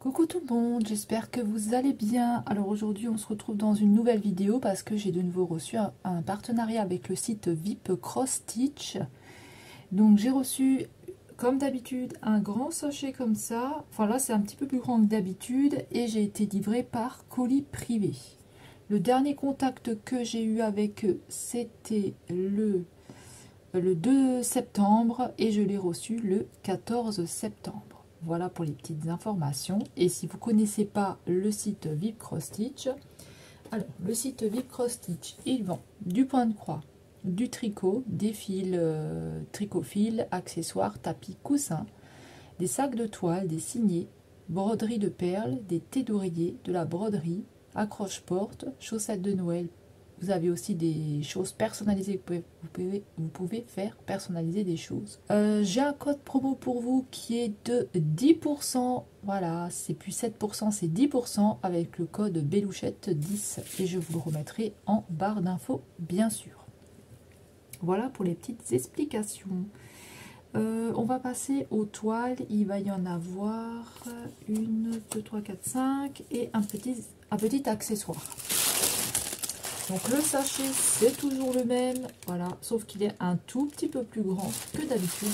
Coucou tout le monde, j'espère que vous allez bien. Alors aujourd'hui on se retrouve dans une nouvelle vidéo parce que j'ai de nouveau reçu un partenariat avec le site VIP Cross Stitch. Donc j'ai reçu comme d'habitude un grand sachet comme ça. Enfin là c'est un petit peu plus grand que d'habitude et j'ai été livrée par colis privé. Le dernier contact que j'ai eu avec eux c'était le 2 septembre et je l'ai reçu le 14 septembre. Voilà pour les petites informations. Et si vous ne connaissez pas le site VIP Cross Stitch, alors le site VIP Cross Stitch, il vend du point de croix, du tricot, des fils, tricot-fils, accessoires, tapis, coussins, des sacs de toile, des signets, broderies de perles, des thés d'oreiller, de la broderie, accroche-porte, chaussettes de Noël. Vous avez aussi des choses personnalisées, vous pouvez faire personnaliser des choses. J'ai un code promo pour vous qui est de 10%. Voilà, c'est plus 7%, c'est 10% avec le code Belouchette10. Et je vous le remettrai en barre d'infos, bien sûr. Voilà pour les petites explications. On va passer aux toiles. Il va y en avoir 1, 2, 3, 4, 5 et un petit accessoire. Donc le sachet c'est toujours le même, voilà, sauf qu'il est un tout petit peu plus grand que d'habitude.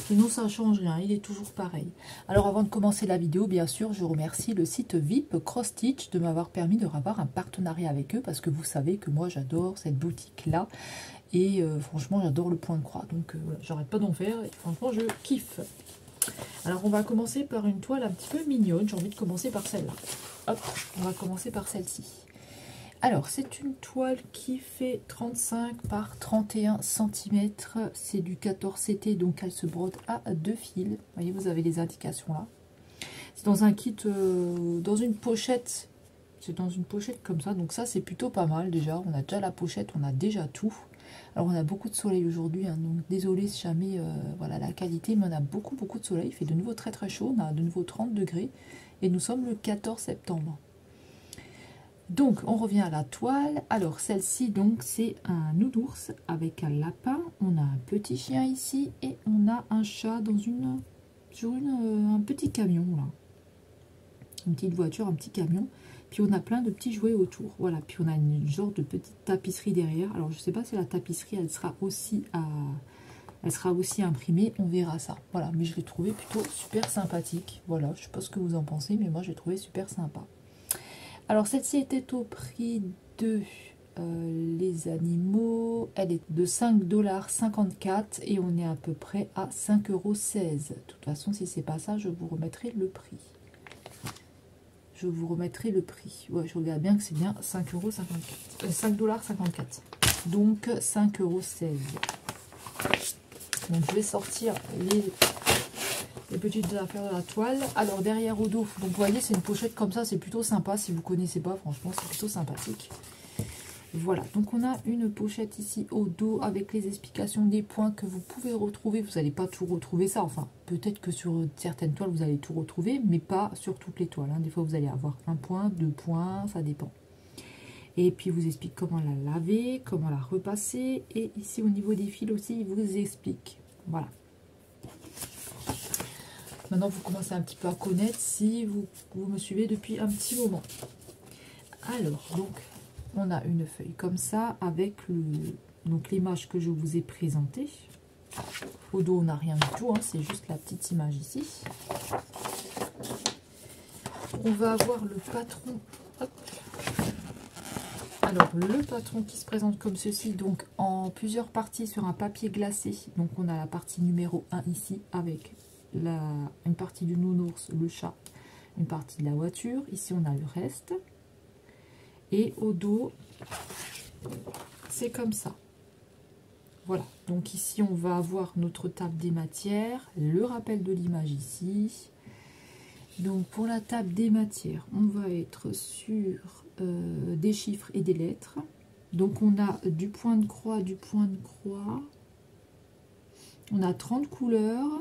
Sinon ça ne change rien, il est toujours pareil. Alors avant de commencer la vidéo, bien sûr, je remercie le site VIP Cross Stitch de m'avoir permis de avoir un partenariat avec eux, parce que vous savez que moi j'adore cette boutique-là, et franchement j'adore le point de croix, donc voilà, j'arrête pas d'en faire, et franchement je kiffe. Alors on va commencer par une toile un petit peu mignonne, j'ai envie de commencer par celle-là. Hop, on va commencer par celle-ci. Alors, c'est une toile qui fait 35 par 31 cm. C'est du 14 CT, donc elle se brode à 2 fils. Vous voyez, vous avez les indications là. C'est dans un kit, dans une pochette. C'est dans une pochette comme ça. Donc ça, c'est plutôt pas mal déjà. On a déjà la pochette, on a déjà tout. Alors, on a beaucoup de soleil aujourd'hui. Hein, donc, désolé si jamais voilà, la qualité. Mais on a beaucoup de soleil. Il fait de nouveau très chaud. On a de nouveau 30 degrés. Et nous sommes le 14 septembre. Donc, on revient à la toile. Alors, celle-ci, donc, c'est un nounours avec un lapin. On a un petit chien ici et on a un chat dans un petit camion, là. Une petite voiture, un petit camion. Puis, on a plein de petits jouets autour. Voilà. Puis, on a une genre de petite tapisserie derrière. Alors, je ne sais pas si la tapisserie, elle sera aussi imprimée. On verra ça. Voilà. Mais je l'ai trouvé plutôt super sympathique. Voilà. Je ne sais pas ce que vous en pensez, mais moi, je l'ai trouvé super sympa. Alors celle-ci était au prix de les animaux, elle est de 5,54 $ et on est à peu près à 5,16 €. De toute façon, si c'est pas ça, je vous remettrai le prix. Je vous remettrai le prix. Ouais, je regarde bien que c'est bien 5,54 $. Donc 5,16 €. Donc je vais sortir les petites affaires de la toile. Alors derrière au dos, donc vous voyez c'est une pochette comme ça, c'est plutôt sympa. Si vous connaissez pas, franchement c'est plutôt sympathique. Voilà, donc on a une pochette ici au dos avec les explications des points que vous pouvez retrouver. Vous n'allez pas tout retrouver ça, enfin peut-être que sur certaines toiles vous allez tout retrouver, mais pas sur toutes les toiles, hein. Des fois vous allez avoir 1 point, 2 points, ça dépend. Et puis vous explique comment la laver, comment la repasser, et ici au niveau des fils aussi il vous explique. Voilà. Maintenant, vous commencez un petit peu à connaître si vous me suivez depuis un petit moment. Alors, donc, on a une feuille comme ça avec l'image que je vous ai présentée. Au dos, on n'a rien du tout, hein, c'est juste la petite image ici. On va avoir le patron. Hop. Alors, le patron qui se présente comme ceci, donc en plusieurs parties sur un papier glacé. Donc, on a la partie numéro 1 ici avec une partie du nounours, le chat, une partie de la voiture. Ici on a le reste et au dos c'est comme ça. Voilà, donc ici on va avoir notre table des matières, le rappel de l'image ici. Donc pour la table des matières on va être sur des chiffres et des lettres. Donc on a du point de croix, on a 30 couleurs.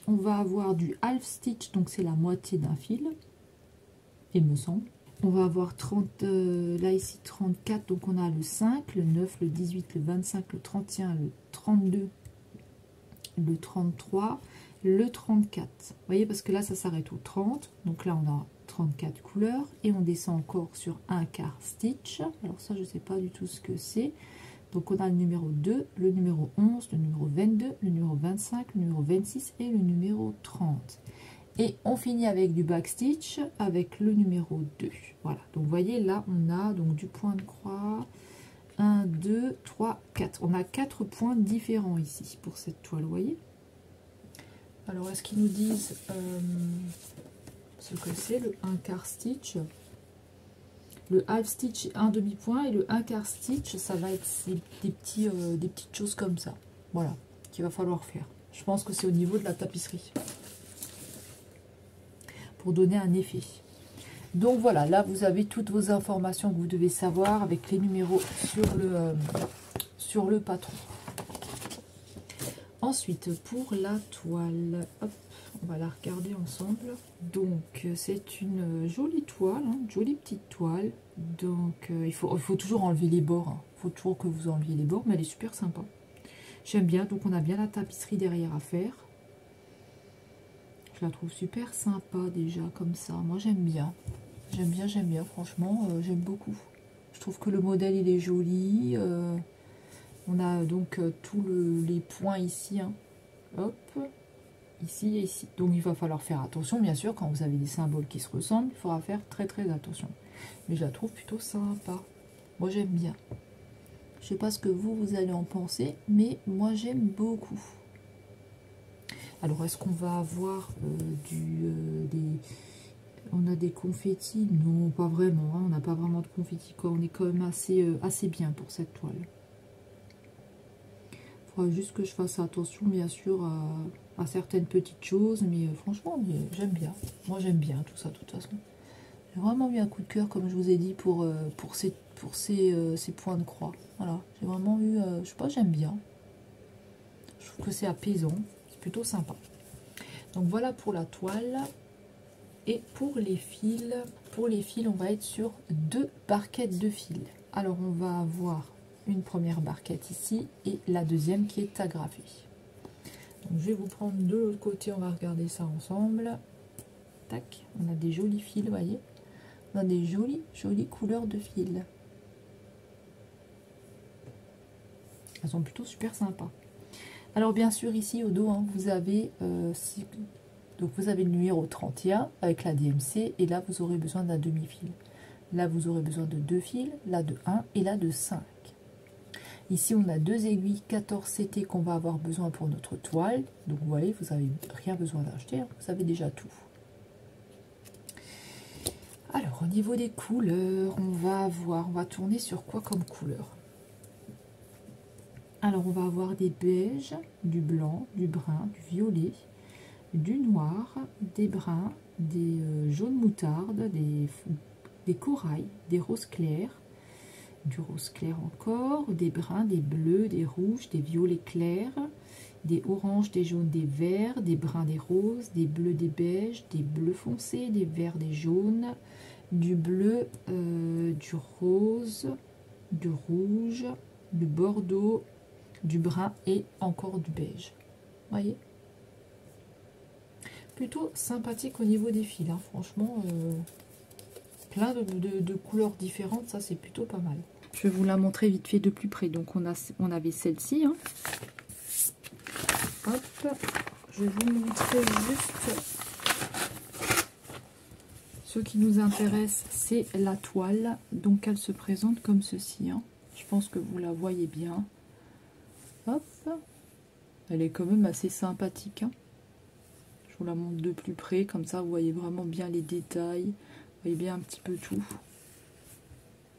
On va avoir du half stitch, donc c'est la moitié d'un fil, il me semble. On va avoir 30, là ici 34, donc on a le 5, le 9, le 18, le 25, le 31, le 32, le 33 le 34. Vous voyez, parce que là, ça s'arrête au 30. Donc là, on a 34 couleurs. Et on descend encore sur un quart stitch. Alors ça, je ne sais pas du tout ce que c'est. Donc on a le numéro 2, le numéro 11, le numéro 22, le numéro 25, le numéro 26 et le numéro 30. Et on finit avec du backstitch avec le numéro 2. Voilà, donc vous voyez là on a donc du point de croix 1, 2, 3, 4. On a 4 points différents ici pour cette toile, vous voyez. Alors est-ce qu'ils nous disent ce que c'est le 1 quart stitch? Le half stitch, un demi-point, et le 1 quart stitch, ça va être des petites choses comme ça. Voilà, qu'il va falloir faire. Je pense que c'est au niveau de la tapisserie. Pour donner un effet. Donc voilà, là vous avez toutes vos informations que vous devez savoir avec les numéros sur le patron. Ensuite, pour la toile, hop, on va la regarder ensemble. Donc c'est une jolie toile, hein, une jolie petite toile. Donc il faut toujours enlever les bords. Hein. Il faut toujours que vous enleviez les bords, mais elle est super sympa. J'aime bien, donc on a bien la tapisserie derrière à faire. Je la trouve super sympa déjà comme ça. Moi j'aime bien. J'aime bien. Franchement, j'aime beaucoup. Je trouve que le modèle il est joli. On a donc tous les points ici. Hein. Hop. Ici et ici. Donc il va falloir faire attention. Bien sûr, quand vous avez des symboles qui se ressemblent, il faudra faire très attention. Mais je la trouve plutôt sympa. Moi j'aime bien. Je sais pas ce que vous allez en penser. Mais moi j'aime beaucoup. Alors, est-ce qu'on va avoir on a des confettis? Non, pas vraiment. Hein, on n'a pas vraiment de confettis. On est quand même assez bien pour cette toile. Il faudra juste que je fasse attention, bien sûr, à certaines petites choses. Mais franchement, j'aime bien. Moi, j'aime bien tout ça, de toute façon. J'ai vraiment eu un coup de cœur, comme je vous ai dit, pour ces points de croix. Voilà. J'ai vraiment eu... je sais pas, j'aime bien. Je trouve que c'est apaisant. Plutôt sympa. Donc voilà pour la toile. Et pour les fils, on va être sur 2 barquettes de fils. Alors on va avoir une première barquette ici et la deuxième qui est agrafée. Donc je vais vous prendre de l'autre côté, on va regarder ça ensemble. Tac, on a des jolis fils, vous voyez. On a des jolies couleurs de fils. Elles sont plutôt super sympas. Alors bien sûr ici au dos, hein, vous avez donc vous avez le numéro 31 avec la DMC et là vous aurez besoin d'un demi-fil. Là vous aurez besoin de 2 fils, là de 1 et là de 5. Ici on a 2 aiguilles 14 CT qu'on va avoir besoin pour notre toile. Donc vous voyez, vous n'avez rien besoin d'acheter, hein, vous avez déjà tout. Alors au niveau des couleurs, on va tourner sur quoi comme couleur? Alors on va avoir des beiges, du blanc, du brun, du violet, du noir, des bruns, des jaunes moutarde, des corails, des roses clairs, du rose clair encore, des bruns, des bleus, des rouges, des violets clairs, des oranges, des jaunes, des verts, des bruns, des roses, des bleus, des beiges, des bleus foncés, des verts, des jaunes, du bleu, du rose, du rouge, du bordeaux, du brun et encore du beige. Voyez, plutôt sympathique au niveau des fils, hein. Franchement plein de couleurs différentes, ça c'est plutôt pas mal. Je vais vous la montrer vite fait de plus près. Donc on avait celle-ci, hein. Hop, je vais vous montrer juste ce qui nous intéresse, c'est la toile. Donc elle se présente comme ceci, hein. Je pense que vous la voyez bien. Hop, elle est quand même assez sympathique, hein. Je vous la montre de plus près, comme ça vous voyez vraiment bien les détails, vous voyez bien un petit peu tout.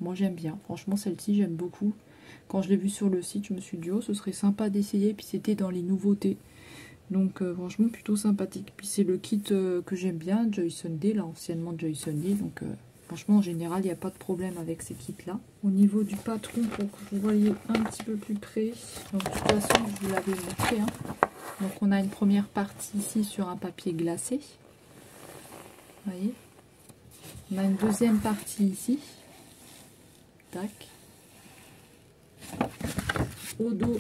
Moi j'aime bien, franchement celle-ci j'aime beaucoup. Quand je l'ai vue sur le site, je me suis dit oh ce serait sympa d'essayer, puis c'était dans les nouveautés. Donc franchement plutôt sympathique. Puis c'est le kit que j'aime bien, Joy Sunday, là anciennement Joy Sunday, donc franchement en général il n'y a pas de problème avec ces kits là. Au niveau du patron, pour que vous voyez un petit peu plus près, donc de toute façon je vous l'avais montré, hein. Donc on a une première partie ici sur un papier glacé, vous voyez. On a une deuxième partie ici, tac. Au dos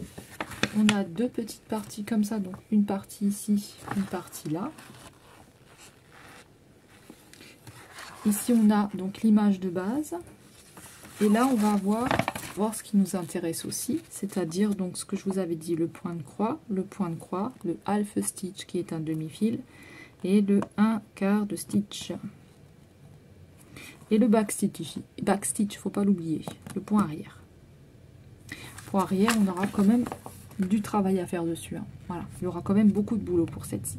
on a deux petites parties comme ça, donc une partie ici, une partie là. Ici on a donc l'image de base, et là on va voir ce qui nous intéresse aussi, c'est-à-dire donc ce que je vous avais dit, le point de croix, le half stitch qui est un demi-fil, et le 1/4 de stitch. Et le backstitch ici, backstitch, faut pas l'oublier, le point arrière. Pour arrière, on aura quand même du travail à faire dessus. Hein. Voilà, il y aura quand même beaucoup de boulot pour celle-ci.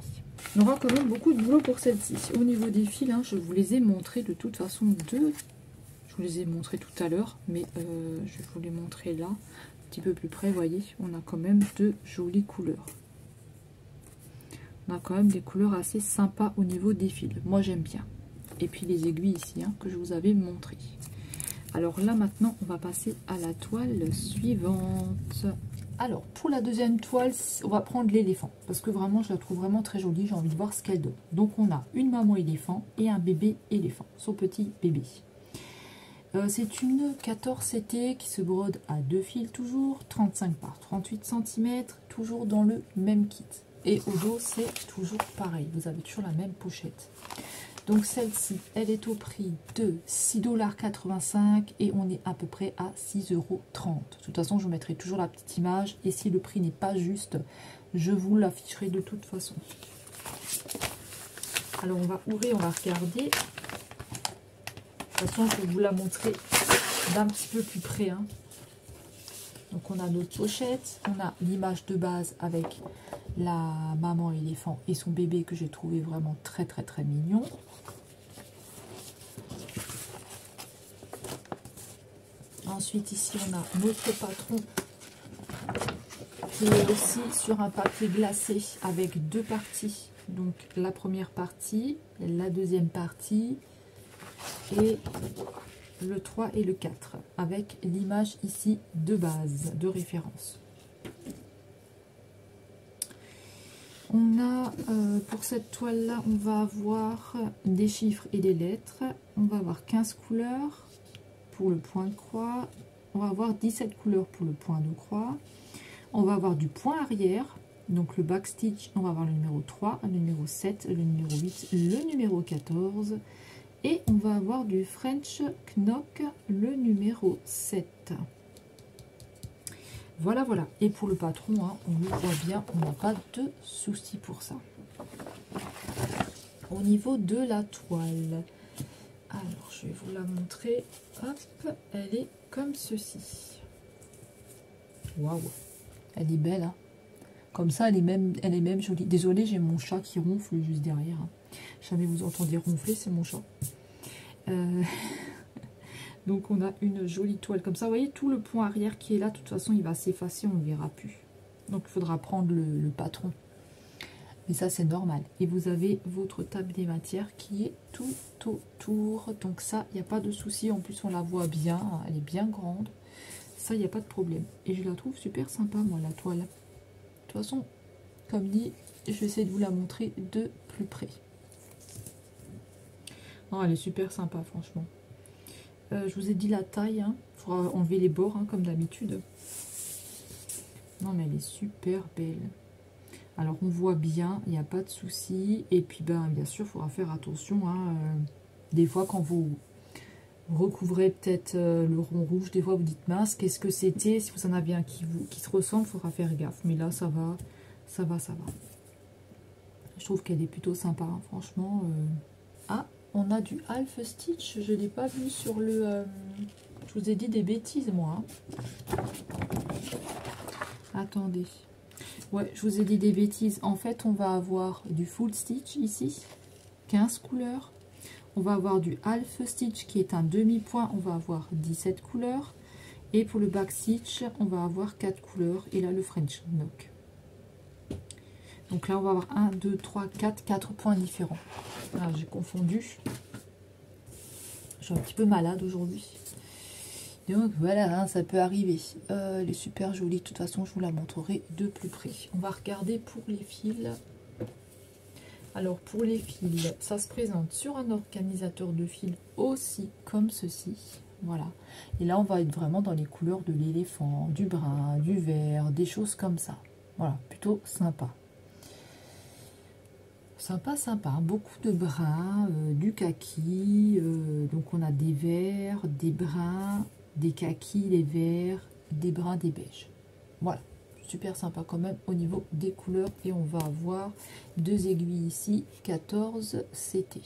On aura quand même beaucoup de boulot pour celle-ci. Au niveau des fils, hein, je vous les ai montrés de toute façon deux. Je vous les ai montrés tout à l'heure, mais je vais vous les montrer là, un petit peu plus près. Vous voyez, on a quand même de jolies couleurs. On a quand même des couleurs assez sympas au niveau des fils. Moi, j'aime bien. Et puis les aiguilles ici, hein, que je vous avais montré. Alors là, maintenant, on va passer à la toile suivante. Alors, pour la deuxième toile, on va prendre l'éléphant. Parce que vraiment, je la trouve vraiment très jolie. J'ai envie de voir ce qu'elle donne. Donc, on a une maman éléphant et un bébé éléphant. Son petit bébé. C'est une 14 CT qui se brode à deux fils toujours. 35 par 38 cm. Toujours dans le même kit. Et au dos, c'est toujours pareil. Vous avez toujours la même pochette. Donc celle-ci, elle est au prix de 6,85 $ et on est à peu près à 6,30 €. De toute façon, je vous mettrai toujours la petite image. Et si le prix n'est pas juste, je vous l'afficherai de toute façon. Alors on va ouvrir, on va regarder. De toute façon, je vais vous la montrer d'un petit peu plus près. Hein. Donc on a notre pochette, on a l'image de base avec la maman éléphant et son bébé que j'ai trouvé vraiment très très très mignon. Ensuite ici on a notre patron qui est aussi sur un papier glacé avec deux parties. Donc la première partie, la deuxième partie et le 3 et le 4 avec l'image ici de base, de référence. On a, pour cette toile-là, on va avoir des chiffres et des lettres. On va avoir 15 couleurs pour le point de croix. On va avoir 17 couleurs pour le point de croix. On va avoir du point arrière, donc le backstitch. On va avoir le numéro 3, le numéro 7, le numéro 8, le numéro 14. Et on va avoir du French Knock, le numéro 7. Voilà, voilà. Et pour le patron, hein, on le voit bien, on n'a pas de souci pour ça. Au niveau de la toile, alors je vais vous la montrer. Hop, elle est comme ceci. Waouh, elle est belle. Hein. Comme ça, elle est même jolie. Désolée, j'ai mon chat qui ronfle juste derrière. Hein. Jamais vous entendez ronfler, c'est mon chat. Donc on a une jolie toile comme ça. Vous voyez tout le point arrière qui est là. De toute façon, il va s'effacer, on ne le verra plus. Donc il faudra prendre le patron. Mais ça, c'est normal. Et vous avez votre table des matières qui est tout autour. Donc ça, il n'y a pas de souci. En plus, on la voit bien. Elle est bien grande. Ça, il n'y a pas de problème. Et je la trouve super sympa, moi, la toile. De toute façon, comme dit, je vais essayer de vous la montrer de plus près. Non, elle est super sympa, franchement. Je vous ai dit la taille, hein. Il faudra enlever les bords, hein, comme d'habitude. Non, mais elle est super belle. Alors, on voit bien, il n'y a pas de souci. Et puis, ben, bien sûr, il faudra faire attention. Hein, des fois, quand vous recouvrez peut-être le rond rouge, des fois, vous dites, mince, qu'est-ce que c'était? Si vous en avez un qui se ressemble, il faudra faire gaffe. Mais là, ça va, ça va, ça va. Je trouve qu'elle est plutôt sympa, hein, franchement. Ah, on a du half stitch, je ne l'ai pas vu sur le... je vous ai dit des bêtises, moi. Hein. Attendez. Ouais, je vous ai dit des bêtises. En fait, on va avoir du full stitch ici, 15 couleurs. On va avoir du half stitch qui est un demi-point, on va avoir 17 couleurs. Et pour le back stitch, on va avoir 4 couleurs. Et là, le French Knock. Donc là, on va avoir 1, 2, 3, 4 points différents. Ah, j'ai confondu. Je suis un petit peu malade aujourd'hui. Donc voilà, hein, ça peut arriver. Elle est super jolie. De toute façon, je vous la montrerai de plus près. On va regarder pour les fils. Alors, pour les fils, ça se présente sur un organisateur de fils aussi comme ceci. Voilà. Et là, on va être vraiment dans les couleurs de l'éléphant, du brun, du vert, des choses comme ça. Voilà, plutôt sympa. Sympa, sympa. Hein. Beaucoup de brun, du kaki. Donc, on a des verts, des bruns, des kakis, des verts, des bruns, des beiges. Voilà. Super sympa quand même au niveau des couleurs. Et on va avoir 2 aiguilles ici, 14 CT.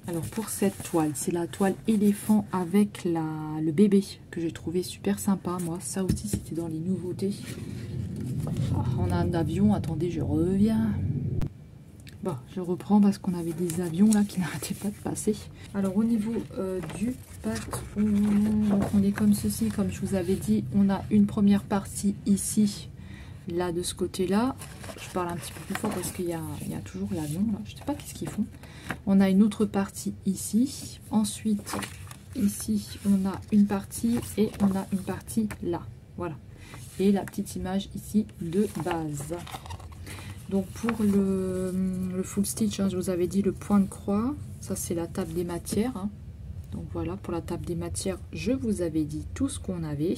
Alors pour cette toile, c'est la toile éléphant avec le bébé que j'ai trouvé super sympa. Moi, ça aussi c'était dans les nouveautés. Ah, on a un avion, attendez, je reviens. Bon, je reprends parce qu'on avait des avions là qui n'arrêtaient pas de passer. Alors au niveau du patron, donc on est comme ceci, comme je vous avais dit, on a une première partie ici. Là de ce côté là, je parle un petit peu plus fort parce qu'il y a toujours l'avion là, je sais pas qu'est-ce qu'ils font. On a une autre partie ici, ensuite ici on a une partie et on a une partie là, voilà, et la petite image ici de base. Donc pour le full stitch, hein, je vous avais dit le point de croix, ça c'est la table des matières, hein. Donc voilà, pour la table des matières je vous avais dit tout ce qu'on avait.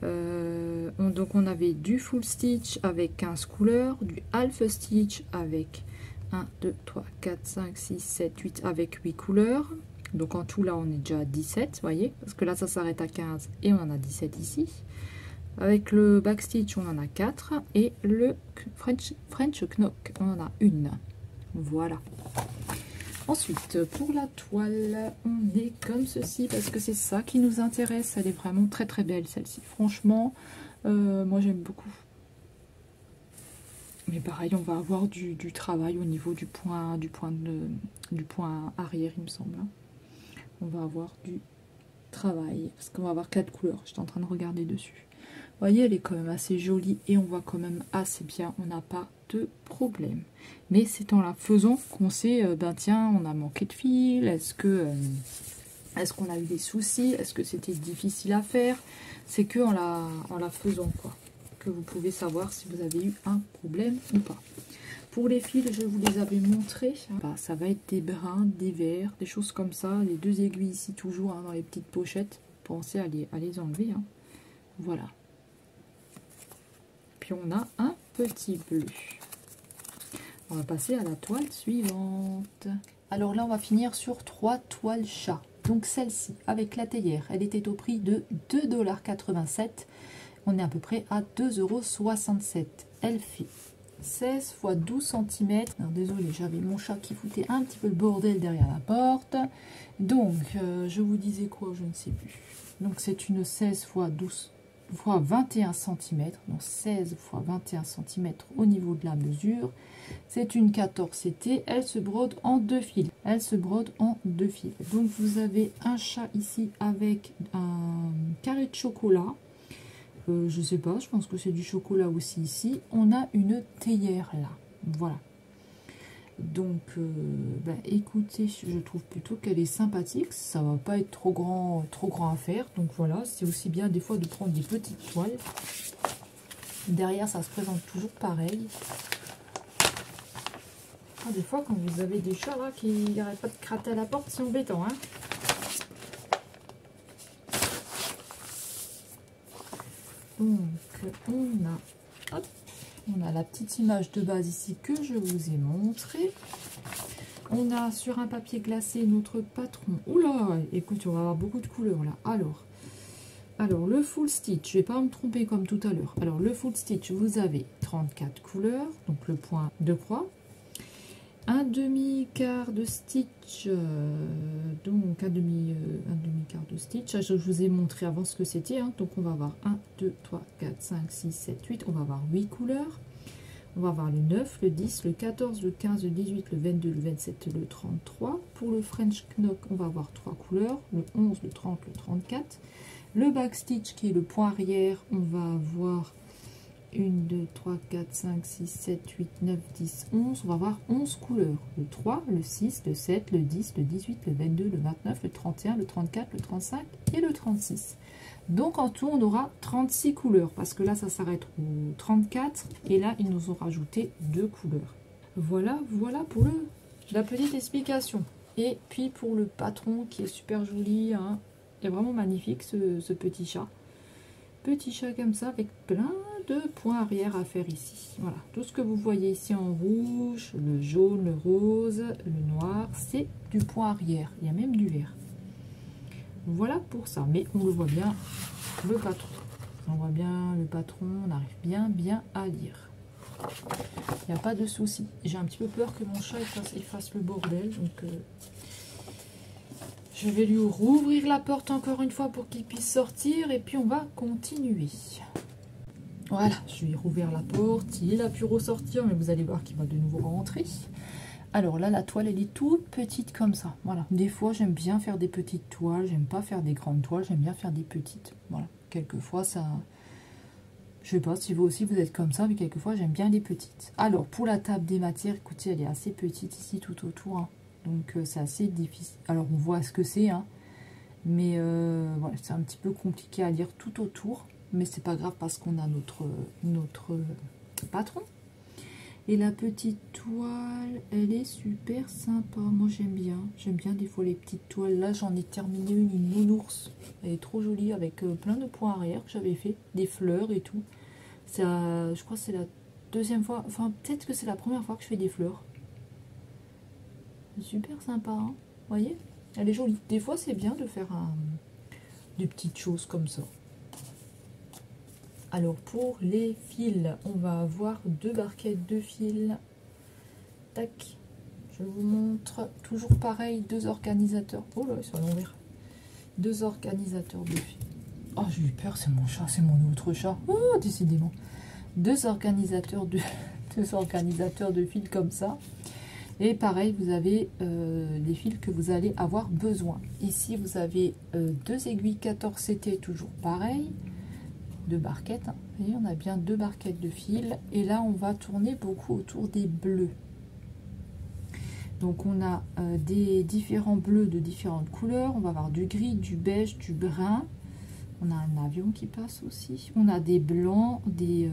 Donc on avait du full stitch avec 15 couleurs, du half stitch avec 1, 2, 3, 4, 5, 6, 7, 8 avec 8 couleurs. Donc en tout là on est déjà à 17, vous voyez, parce que là ça s'arrête à 15 et on en a 17 ici. Avec le back stitch on en a 4 et le French knock on en a une. Voilà. Ensuite, pour la toile, on est comme ceci, parce que c'est ça qui nous intéresse. Elle est vraiment très très belle, celle-ci. Franchement, moi j'aime beaucoup. Mais pareil, on va avoir du travail au niveau du point arrière, il me semble. On va avoir du travail, parce qu'on va avoir 4 couleurs. J'étais en train de regarder dessus. Vous voyez, elle est quand même assez jolie et on voit quand même assez bien. On n'a pas de problème. Mais c'est en la faisant qu'on sait, ben tiens, on a manqué de fil. Est-ce qu'on a eu des soucis? Est-ce que c'était difficile à faire? C'est que en la faisant, quoi, que vous pouvez savoir si vous avez eu un problème ou pas. Pour les fils, je vous les avais montrés. Bah, ça va être des bruns, des verts, des choses comme ça. Les 2 aiguilles ici toujours, hein, dans les petites pochettes. Pensez à les enlever. Hein. Voilà. Puis on a un petit bleu. On va passer à la toile suivante. Alors là, on va finir sur 3 toiles chat. Donc celle-ci, avec la théière, elle était au prix de 2,87 $. On est à peu près à 2,67 €. Elle fait 16 x 12 cm. Alors désolé, j'avais mon chat qui foutait un petit peu le bordel derrière la porte. Donc, je vous disais quoi, je ne sais plus. Donc c'est une 16 x 12 x 21 cm, donc 16 x 21 cm au niveau de la mesure. C'est une 14 CT, elle se brode en 2 fils. Elle se brode en 2 fils. Donc vous avez un chat ici avec un carré de chocolat. Je sais pas, je pense que c'est du chocolat aussi ici. On a une théière là. Voilà. Donc, écoutez, je trouve plutôt qu'elle est sympathique. Ça va pas être trop grand à faire. Donc voilà, c'est aussi bien des fois de prendre des petites toiles. Derrière, ça se présente toujours pareil. Ah, des fois, quand vous avez des chats là qui n'arrêtent pas de gratter à la porte, c'est embêtant, hein. Donc, on a la petite image de base ici que je vous ai montré. On a sur un papier glacé notre patron. Oula, écoute, on va avoir beaucoup de couleurs là. Alors le full stitch, je vais pas me tromper comme tout à l'heure. Alors le full stitch, vous avez 34 couleurs, donc le point de croix. Un demi-quart de stitch, donc un demi-quart de stitch. Je vous ai montré avant ce que c'était, hein. Donc on va avoir 1, 2, 3, 4, 5, 6, 7, 8. On va avoir 8 couleurs. On va avoir le 9, le 10, le 14, le 15, le 18, le 22, le 27, le 33. Pour le French knock, on va avoir 3 couleurs, le 11, le 30, le 34. Le back stitch qui est le point arrière, on va avoir 1, 2, 3, 4, 5, 6, 7, 8, 9, 10, 11. On va avoir 11 couleurs. Le 3, le 6, le 7, le 10, le 18, le 22, le 29, le 31, le 34, le 35 et le 36. Donc en tout, on aura 36 couleurs. Parce que là, ça s'arrête au 34. Et là, ils nous ont rajouté 2 couleurs. Voilà pour la petite explication. Et puis pour le patron qui est super joli, hein. Il est vraiment magnifique ce petit chat. Petit chat comme ça avec plein de points arrière à faire ici. Voilà, tout ce que vous voyez ici en rouge, le jaune, le rose, le noir, c'est du point arrière. Il y a même du vert. Voilà pour ça, mais on le voit bien, le patron. On voit bien le patron, on arrive bien à lire. Il n'y a pas de souci. J'ai un petit peu peur que mon chat il fasse le bordel, donc je vais lui rouvrir la porte encore une fois pour qu'il puisse sortir et puis on va continuer. Voilà, je lui ai rouvert la porte, il a pu ressortir, mais vous allez voir qu'il va de nouveau rentrer. Alors là, la toile, elle est toute petite comme ça. Voilà, des fois, j'aime bien faire des petites toiles, j'aime pas faire des grandes toiles, j'aime bien faire des petites. Voilà, quelquefois, ça... Je sais pas si vous aussi, vous êtes comme ça, mais quelquefois, j'aime bien les petites. Alors, pour la table des matières, écoutez, elle est assez petite ici, tout autour. Hein. Donc, c'est assez difficile. Alors, on voit ce que c'est, hein. Mais voilà, c'est un petit peu compliqué à lire tout autour. Mais c'est pas grave parce qu'on a notre patron. Et la petite toile, elle est super sympa. Moi, j'aime bien. J'aime bien des fois les petites toiles. Là, j'en ai terminé une nounours. Elle est trop jolie avec plein de points arrière que j'avais fait. Des fleurs et tout. Je crois que c'est la deuxième fois. Enfin, peut-être que c'est la première fois que je fais des fleurs. Super sympa, hein. Vous voyez? Elle est jolie. Des fois, c'est bien de faire des petites choses comme ça. Alors pour les fils, on va avoir 2 barquettes de fils. Tac, je vous montre. Toujours pareil, 2 organisateurs. Oh là, ils sont à l'envers. 2 organisateurs de fils. Oh, j'ai eu peur, c'est mon chat, c'est mon autre chat. Oh, décidément. 2 organisateurs de fils comme ça. Et pareil, vous avez les fils que vous allez avoir besoin. Ici, vous avez 2 aiguilles 14 CT, toujours pareil. 2 barquettes, hein. Vous voyez, on a bien 2 barquettes de fil. Et là, on va tourner beaucoup autour des bleus. Donc, on a des différents bleus de différentes couleurs. On va avoir du gris, du beige, du brun. On a un avion qui passe aussi. On a des blancs, des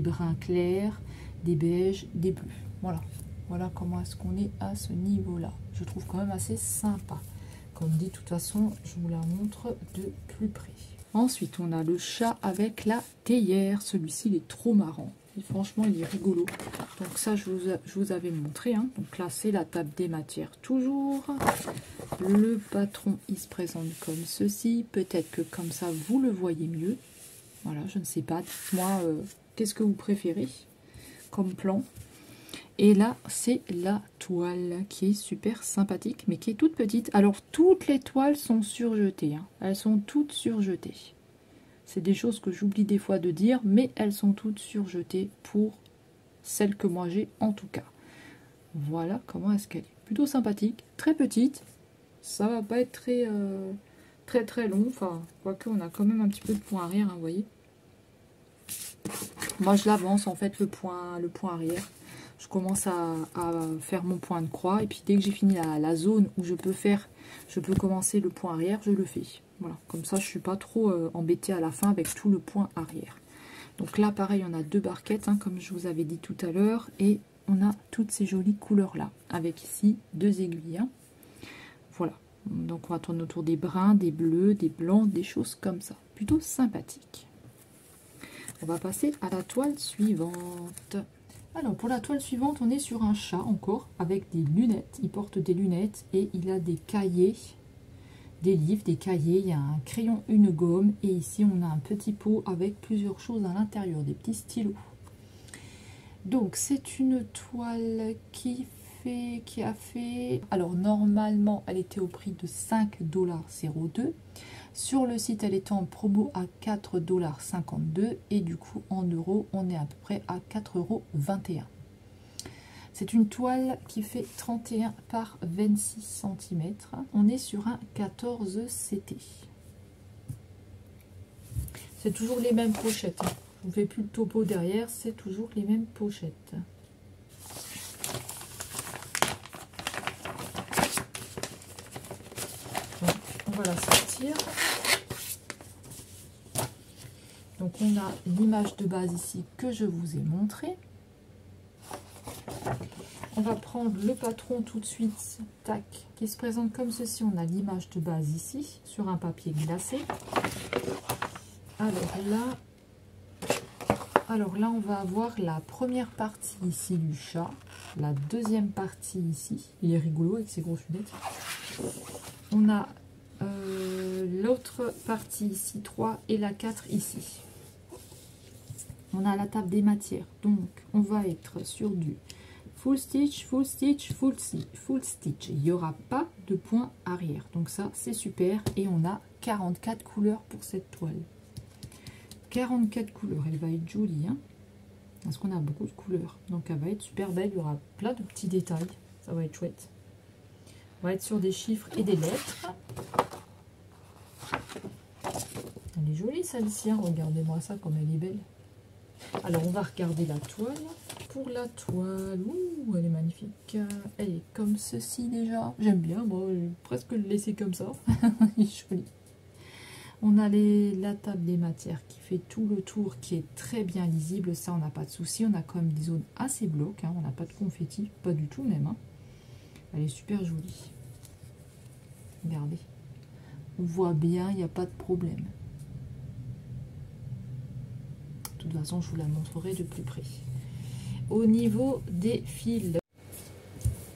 bruns clairs, des beiges, des bleus. Voilà. Voilà comment est-ce qu'on est à ce niveau-là. Je trouve quand même assez sympa. Comme dit, de toute façon, je vous la montre de plus près. Ensuite, on a le chat avec la théière. Celui-ci, il est trop marrant. Et franchement, il est rigolo. Donc ça, je vous avais montré. Hein. Donc là, c'est la table des matières toujours. Le patron, il se présente comme ceci. Peut-être que comme ça, vous le voyez mieux. Voilà, je ne sais pas. Dites-moi, qu'est-ce que vous préférez comme plan. Et là, c'est la toile qui est super sympathique, mais qui est toute petite. Alors, toutes les toiles sont surjetées. Hein. Elles sont toutes surjetées. C'est des choses que j'oublie des fois de dire, mais elles sont toutes surjetées pour celles que moi j'ai en tout cas. Voilà comment est-ce qu'elle est. Plutôt sympathique, très petite. Ça va pas être très long. Enfin, quoique on a quand même un petit peu de point arrière, hein, vous voyez. Moi, je l'avance en fait le point arrière. Je commence à faire mon point de croix et puis dès que j'ai fini la zone où je peux commencer le point arrière, je le fais. Voilà, comme ça je suis pas trop embêtée à la fin avec tout le point arrière. Donc là pareil, on a 2 barquettes hein, comme je vous avais dit tout à l'heure et on a toutes ces jolies couleurs là avec ici 2 aiguilles. Hein. Voilà, donc on va tourner autour des bruns, des bleus, des blancs, des choses comme ça. Plutôt sympathique. On va passer à la toile suivante. Alors, pour la toile suivante, on est sur un chat encore, avec des lunettes. Il porte des lunettes et il a des cahiers, des livres, des cahiers. Il y a un crayon, une gomme. Et ici, on a un petit pot avec plusieurs choses à l'intérieur, des petits stylos. Donc, c'est une toile qui a fait... Alors, normalement, elle était au prix de 5,02 $. Sur le site, elle était en promo à 4,52 $ et du coup, en euros, on est à peu près à 4,21 €. C'est une toile qui fait 31 par 26 cm. On est sur un 14 CT. C'est toujours les mêmes pochettes. Je ne fais plus le topo derrière, c'est toujours les mêmes pochettes. Donc, on va la sortir. Donc on a l'image de base ici que je vous ai montrée. On va prendre le patron tout de suite, tac, qui se présente comme ceci. On a l'image de base ici, sur un papier glacé. Alors là, on va avoir la première partie ici du chat, la deuxième partie ici. Il est rigolo avec ses grosses lunettes. On a l'autre partie ici, 3, et la 4 ici. On a la table des matières, donc on va être sur du full stitch, full stitch, full stitch. Il n'y aura pas de point arrière, donc ça c'est super. Et on a 44 couleurs pour cette toile. 44 couleurs, elle va être jolie, hein, parce qu'on a beaucoup de couleurs, donc elle va être super belle. Il y aura plein de petits détails, ça va être chouette. On va être sur des chiffres et des lettres. Elle est jolie celle-ci, hein. Regardez-moi ça comme elle est belle. Alors on va regarder la toile. Pour la toile, ouh, elle est magnifique. Elle est comme ceci déjà. J'aime bien, moi je vais presque le laisser comme ça. Elle est jolie. On a la table des matières qui fait tout le tour, qui est très bien lisible. Ça, on n'a pas de souci. On a quand même des zones assez blocs, hein. On n'a pas de confetti, pas du tout même, hein. Elle est super jolie. Regardez. On voit bien, il n'y a pas de problème. De toute façon, je vous la montrerai de plus près. Au niveau des fils,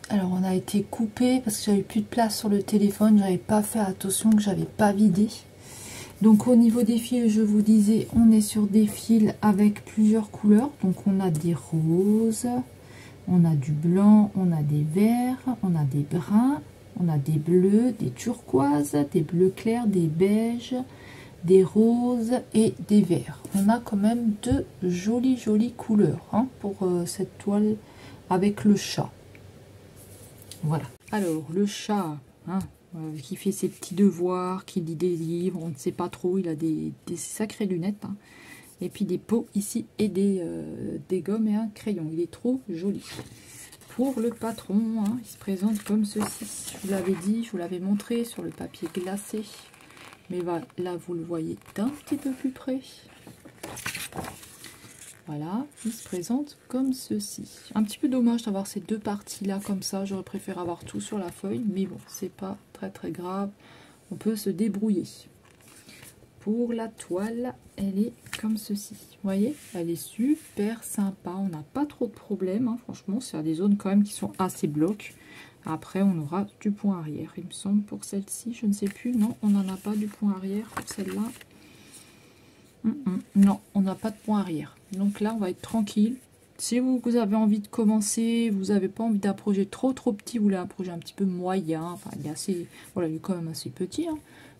alors on a été coupé parce que j'avais plus de place sur le téléphone. J'avais pas fait attention, que j'avais pas vidé. Donc au niveau des fils, je vous disais, on est sur des fils avec plusieurs couleurs. Donc on a des roses, on a du blanc, on a des verts, on a des bruns, on a des bleus, des turquoises, des bleus clairs, des beiges, des roses et des verts. On a quand même de jolies couleurs, hein, pour cette toile avec le chat. Voilà. Alors le chat, hein, qui fait ses petits devoirs, qui lit des livres, on ne sait pas trop, il a des sacrées lunettes, hein, et puis des pots ici et des gommes et un crayon. Il est trop joli. Pour le patron, hein, il se présente comme ceci. Je vous l'avais dit, je vous l'avais montré sur le papier glacé. Mais voilà, là vous le voyez d'un petit peu plus près. Voilà, il se présente comme ceci. Un petit peu dommage d'avoir ces deux parties là comme ça. J'aurais préféré avoir tout sur la feuille, mais bon, c'est pas très grave. On peut se débrouiller. Pour la toile, elle est comme ceci. Vous voyez, elle est super sympa. On n'a pas trop de problèmes, hein. Franchement, c'est des zones quand même qui sont assez blocs. Après, on aura du point arrière. Il me semble pour celle-ci, je ne sais plus. Non, on n'en a pas du point arrière pour celle-là. Non, on n'a pas de point arrière. Donc là, on va être tranquille. Si vous avez envie de commencer, vous n'avez pas envie d'un projet trop petit, vous voulez un projet un petit peu moyen, enfin, il est assez, voilà, il est quand même assez petit, hein.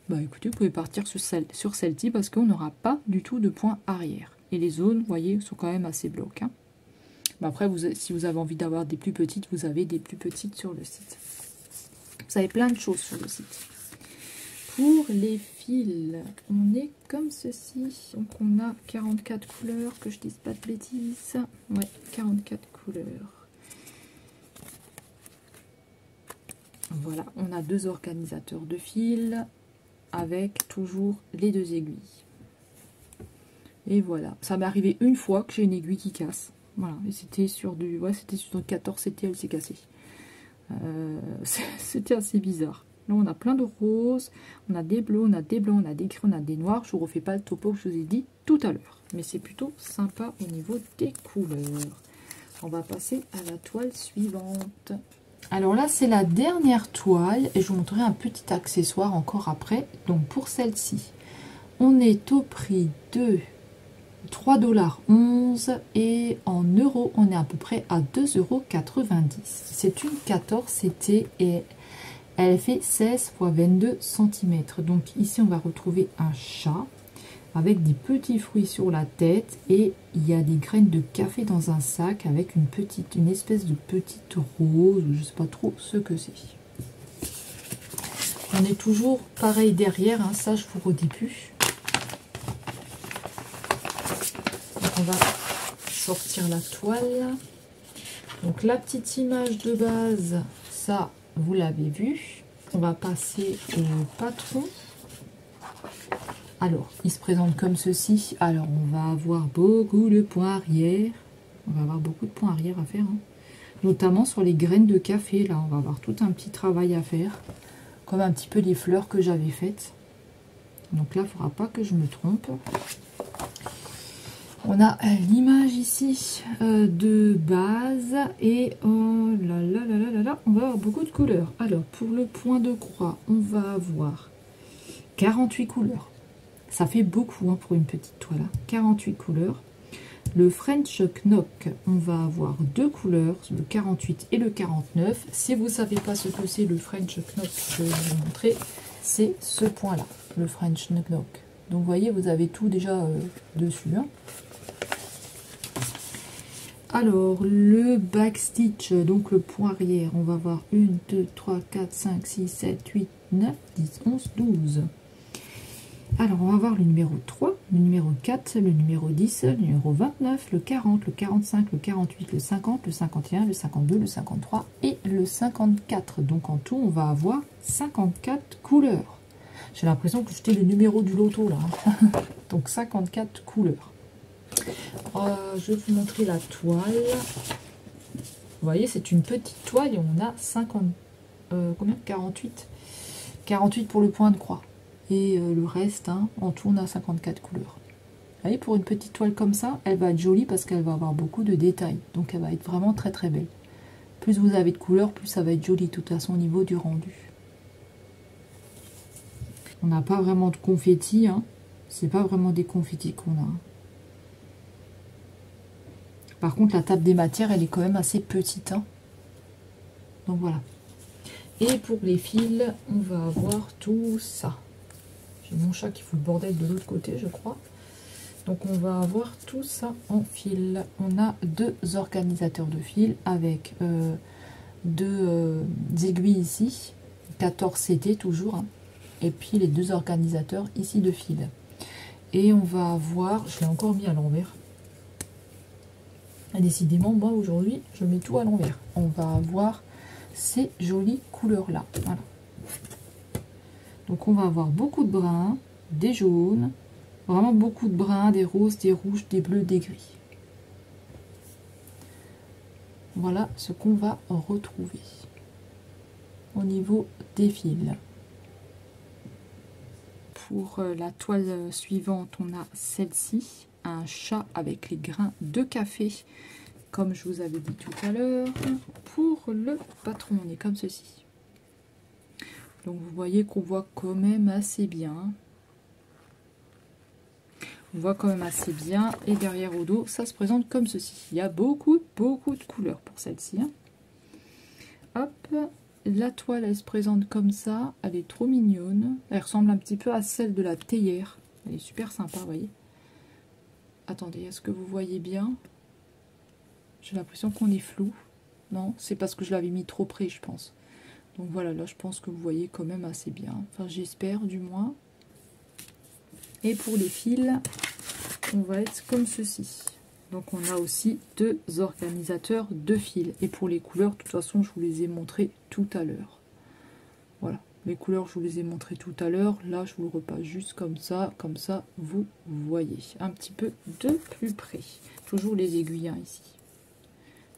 Bah écoutez, vous pouvez partir sur celle-ci parce qu'on n'aura pas du tout de point arrière. Et les zones, vous voyez, sont quand même assez blocs, hein. Mais après, si vous avez envie d'avoir des plus petites, vous avez des plus petites sur le site. Vous avez plein de choses sur le site. Pour les fils, on est comme ceci. Donc on a 44 couleurs, que je dise pas de bêtises. Ouais, 44 couleurs. Voilà, on a deux organisateurs de fils avec toujours les deux aiguilles. Et voilà, ça m'est arrivé une fois que j'ai une aiguille qui casse. Voilà, et c'était sur du, ouais, c'était sur 14, c'était, elle s'est cassée. C'était assez bizarre. Là, on a plein de roses, on a des bleus, on a des blancs, on a des gris, on a des noirs. Je vous refais pas le topo que je vous ai dit tout à l'heure. Mais c'est plutôt sympa au niveau des couleurs. On va passer à la toile suivante. Alors là, c'est la dernière toile et je vous montrerai un petit accessoire encore après. Donc pour celle-ci, on est au prix de 3,11 $ et en euros, on est à peu près à 2,90 €. C'est une 14 CT et elle fait 16 x 22 cm. Donc ici, on va retrouver un chat avec des petits fruits sur la tête et il y a des graines de café dans un sac avec une espèce de petite rose, je ne sais pas trop ce que c'est. On est toujours pareil derrière, hein, ça je vous redis plus. Donc on va sortir la toile. Donc la petite image de base, ça vous l'avez vu. On va passer au patron. Alors, il se présente comme ceci. Alors, on va avoir beaucoup de points arrière. On va avoir beaucoup de points arrière à faire, hein. notamment sur les graines de café. Là, on va avoir tout un petit travail à faire, comme un petit peu les fleurs que j'avais faites. Donc là, il ne faudra pas que je me trompe. On a l'image ici de base et oh là là là là là là, on va avoir beaucoup de couleurs. Alors, pour le point de croix, on va avoir 48 couleurs. Ça fait beaucoup hein, pour une petite toile. 48 couleurs. Le French Knock, on va avoir 2 couleurs, le 48 et le 49. Si vous ne savez pas ce que c'est le French Knock, je vais vous montrer, c'est ce point-là, le French Knock. Donc vous voyez, vous avez tout déjà dessus. Hein. Alors, le backstitch, donc le point arrière, on va voir 1, 2, 3, 4, 5, 6, 7, 8, 9, 10, 11, 12. Alors, on va voir le numéro 3, le numéro 4, le numéro 10, le numéro 29, le 40, le 45, le 48, le 50, le 51, le 52, le 53 et le 54. Donc, en tout, on va avoir 54 couleurs. J'ai l'impression que j'étais le numéro du loto, là. Donc, 54 couleurs. Je vais vous montrer la toile. Vous voyez, c'est une petite toile et on a 50... combien 48. 48 pour le point de croix. Et le reste, hein, en tout, on a 54 couleurs. Vous voyez, pour une petite toile comme ça, elle va être jolie parce qu'elle va avoir beaucoup de détails. Donc, elle va être vraiment très très belle. Plus vous avez de couleurs, plus ça va être joli, de toute façon, au niveau du rendu. On n'a pas vraiment de confettis. Hein. C'est pas vraiment des confettis qu'on a. Par contre, la table des matières, elle est quand même assez petite. Hein. Donc, voilà. Et pour les fils, on va avoir tout ça. J'ai mon chat qui fout le bordel de l'autre côté, je crois. Donc, on va avoir tout ça en fil. On a 2 organisateurs de fils avec 2 aiguilles ici. 14 CT toujours. Hein. Et puis, les 2 organisateurs ici de fils. Et on va avoir... Je l'ai encore mis à l'envers. Et décidément, moi, aujourd'hui, je mets tout à l'envers. On va avoir ces jolies couleurs-là. Voilà. Donc, on va avoir beaucoup de bruns, des jaunes, vraiment beaucoup de bruns, des roses, des rouges, des bleus, des gris. Voilà ce qu'on va retrouver au niveau des fils. Pour la toile suivante, on a celle-ci, un chat avec les grains de café, comme je vous avais dit tout à l'heure. Pour le patron, on est comme ceci. Donc vous voyez qu'on voit quand même assez bien. On voit quand même assez bien. Et derrière au dos, ça se présente comme ceci. Il y a beaucoup de couleurs pour celle-ci. Hein. Hop, la toile, elle se présente comme ça. Elle est trop mignonne. Elle ressemble un petit peu à celle de la théière. Elle est super sympa, vous voyez. Attendez, est-ce que vous voyez bien? J'ai l'impression qu'on est flou. Non, c'est parce que je l'avais mis trop près, je pense. Donc voilà, là, je pense que vous voyez quand même assez bien. Enfin, j'espère, du moins. Et pour les fils, on va être comme ceci. Donc, on a aussi 2 organisateurs de fils. Et pour les couleurs, de toute façon, je vous les ai montrées tout à l'heure. Voilà. Les couleurs, je vous les ai montrées tout à l'heure. Là, je vous le repasse juste comme ça, vous voyez. Un petit peu de plus près. Toujours les aiguilles, hein, ici.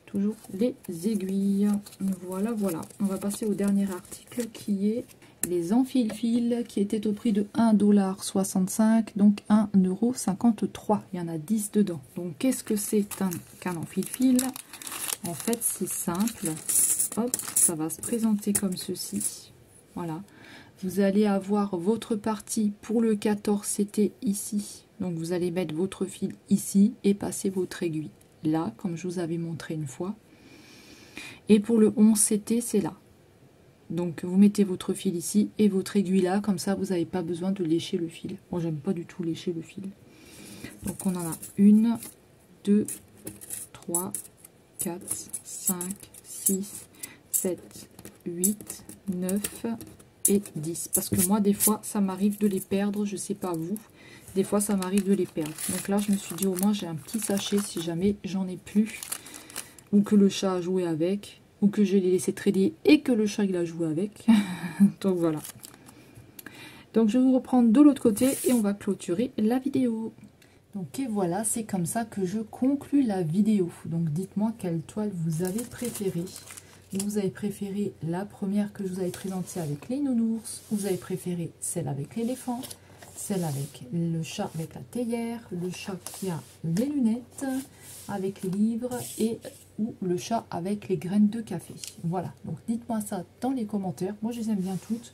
Toujours les aiguilles. Voilà, voilà. On va passer au dernier article qui est les enfile-fils qui étaient au prix de 1,65 $, donc 1,53 €. Il y en a 10 dedans. Donc, qu'est-ce que c'est qu'un enfile-fil? En fait, c'est simple. Hop, ça va se présenter comme ceci. Voilà. Vous allez avoir votre partie pour le 14 CT ici. Donc, vous allez mettre votre fil ici et passer votre aiguille là, comme je vous avais montré une fois. Et pour le 11 CT, c'est là. Donc, vous mettez votre fil ici et votre aiguille là. Comme ça, vous n'avez pas besoin de lécher le fil. Moi, j'aime pas du tout lécher le fil. Donc, on en a 1, 2, 3, 4, 5, 6, 7, 8, 9 et 10. Parce que moi, des fois, ça m'arrive de les perdre. Je sais pas vous. Des fois, ça m'arrive de les perdre. Donc là, je me suis dit, au moins, j'ai un petit sachet si jamais j'en ai plus. Ou que le chat a joué avec. Ou que je l'ai laissé traîner et que le chat, il a joué avec. Donc voilà. Donc je vais vous reprendre de l'autre côté et on va clôturer la vidéo. Donc et voilà, c'est comme ça que je conclus la vidéo. Donc dites-moi quelle toile vous avez préférée. Vous avez préféré la première que je vous avais présentée avec les nounours, vous avez préféré celle avec l'éléphant, celle avec le chat avec la théière, le chat qui a les lunettes avec les livres et ou le chat avec les graines de café. Voilà, donc dites-moi ça dans les commentaires. Moi je les aime bien toutes.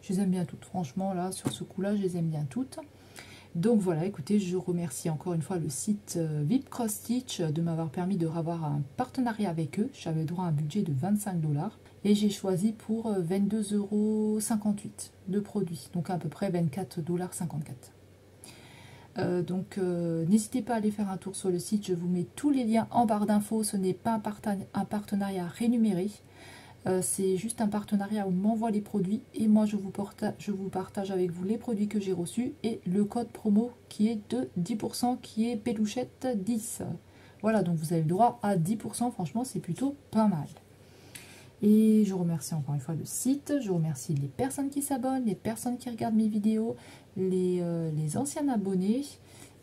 Je les aime bien toutes, franchement là sur ce coup là je les aime bien toutes. Donc voilà, écoutez, je remercie encore une fois le site VIP Cross Stitch de m'avoir permis de avoir un partenariat avec eux. J'avais droit à un budget de 25 $ et j'ai choisi pour 22,58 € de produits, donc à peu près 24,54 $. Donc n'hésitez pas à aller faire un tour sur le site, je vous mets tous les liens en barre d'infos. Ce n'est pas un partenariat rémunéré. C'est juste un partenariat où on m'envoie les produits et moi je vous partage avec vous les produits que j'ai reçus et le code promo qui est de 10% qui est Pelouchette 10. Voilà, donc vous avez le droit à 10%, franchement c'est plutôt pas mal. Et je remercie encore une fois le site, je remercie les personnes qui s'abonnent, les personnes qui regardent mes vidéos, les anciens abonnés.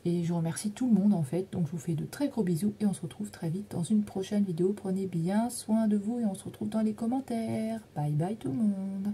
Et je remercie tout le monde en fait. Donc je vous fais de très gros bisous et on se retrouve très vite dans une prochaine vidéo. Prenez bien soin de vous et on se retrouve dans les commentaires. Bye bye tout le monde.